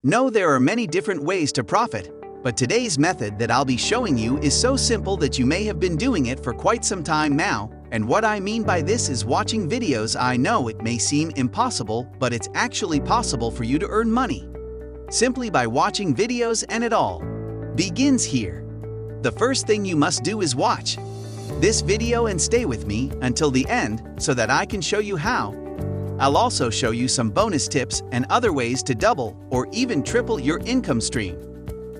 Know there are many different ways to profit, but today's method that I'll be showing you is so simple that you may have been doing it for quite some time now, and what I mean by this is watching videos. I know it may seem impossible, but it's actually possible for you to earn money. Simply by watching videos, and it all begins here. The first thing you must do is watch this video and stay with me until the end so that I can show you how. I'll also show you some bonus tips and other ways to double or even triple your income stream.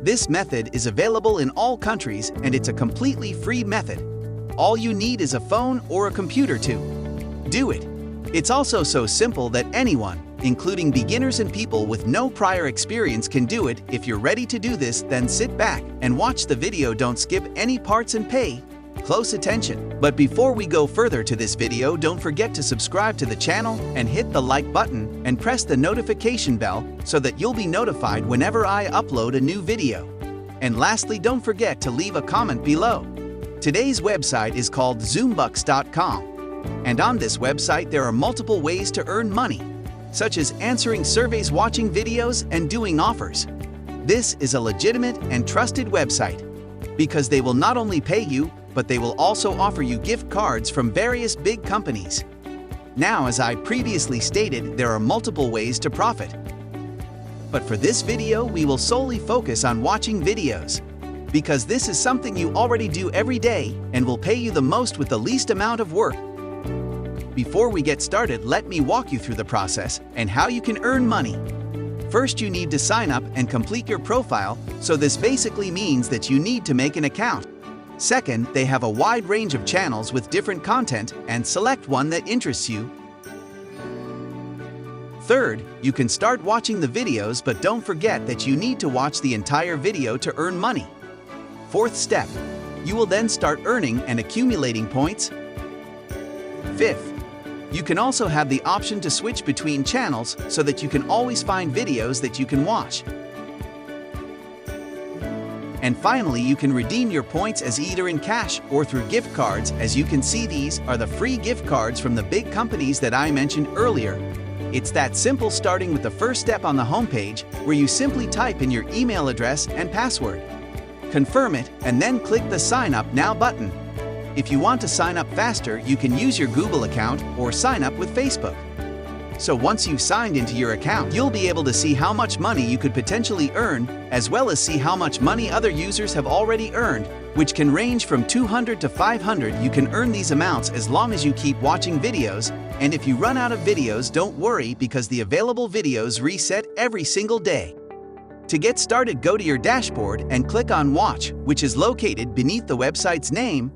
This method is available in all countries and it's a completely free method. All you need is a phone or a computer to do it. It's also so simple that anyone, including beginners and people with no prior experience, can do it. If you're ready to do this, then sit back and watch the video. Don't skip any parts and pay close attention. But before we go further to this video, don't forget to subscribe to the channel and hit the like button and press the notification bell so that you'll be notified whenever I upload a new video. And lastly, don't forget to leave a comment below. Today's website is called zoombucks.com, and on this website there are multiple ways to earn money, such as answering surveys, watching videos, and doing offers. This is a legitimate and trusted website because they will not only pay you, but they will also offer you gift cards from various big companies. Now, as I previously stated, there are multiple ways to profit. But for this video, we will solely focus on watching videos, because this is something you already do every day and will pay you the most with the least amount of work. Before we get started, let me walk you through the process and how you can earn money. First, you need to sign up and complete your profile, so this basically means that you need to make an account. Second, they have a wide range of channels with different content, and select one that interests you. Third, you can start watching the videos, but don't forget that you need to watch the entire video to earn money. Fourth step, you will then start earning and accumulating points. Fifth, you can also have the option to switch between channels so that you can always find videos that you can watch. And finally, you can redeem your points as either in cash or through gift cards. As you can see, these are the free gift cards from the big companies that I mentioned earlier. It's that simple, starting with the first step on the homepage, where you simply type in your email address and password. Confirm it, and then click the Sign Up Now button. If you want to sign up faster, you can use your Google account or sign up with Facebook. So once you've signed into your account, you'll be able to see how much money you could potentially earn, as well as see how much money other users have already earned, which can range from 200 to 500. You can earn these amounts as long as you keep watching videos, and if you run out of videos, don't worry, because the available videos reset every single day. To get started, go to your dashboard and click on Watch, which is located beneath the website's name.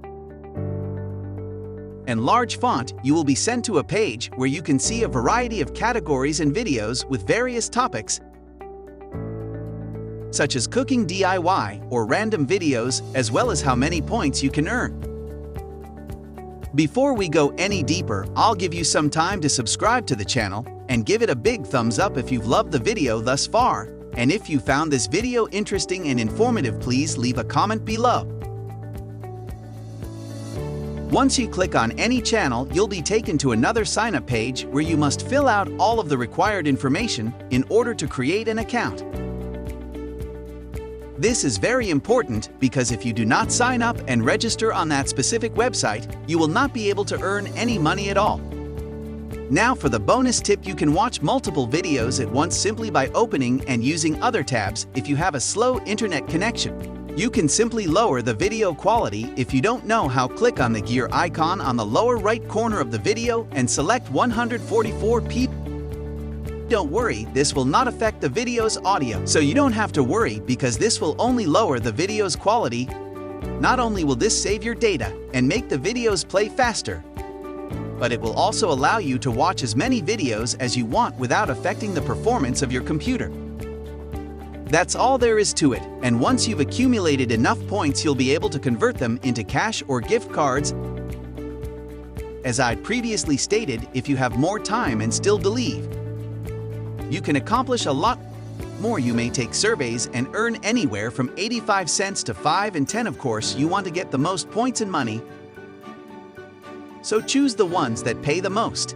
And large font, you will be sent to a page where you can see a variety of categories and videos with various topics, such as cooking, DIY, or random videos, as well as how many points you can earn. Before we go any deeper, I'll give you some time to subscribe to the channel and give it a big thumbs up if you've loved the video thus far. And if you found this video interesting and informative, please leave a comment below. Once you click on any channel, you'll be taken to another sign-up page where you must fill out all of the required information in order to create an account. This is very important because if you do not sign up and register on that specific website, you will not be able to earn any money at all. Now for the bonus tip, you can watch multiple videos at once simply by opening and using other tabs. If you have a slow internet connection, you can simply lower the video quality. If you don't know how, click on the gear icon on the lower right corner of the video and select 144p. Don't worry, this will not affect the video's audio, so you don't have to worry, because this will only lower the video's quality. Not only will this save your data and make the videos play faster, but it will also allow you to watch as many videos as you want without affecting the performance of your computer. That's all there is to it, and once you've accumulated enough points, you'll be able to convert them into cash or gift cards. As I previously stated, if you have more time and still believe, you can accomplish a lot more. You may take surveys and earn anywhere from 85 cents to 5 and 10. Of course, you want to get the most points and money, so choose the ones that pay the most.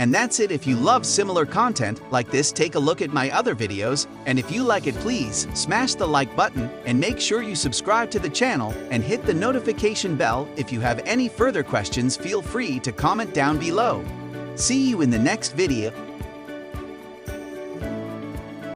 And that's it. If you love similar content like this, take a look at my other videos, and if you like it, please smash the like button and make sure you subscribe to the channel and hit the notification bell. If you have any further questions, feel free to comment down below. See you in the next video.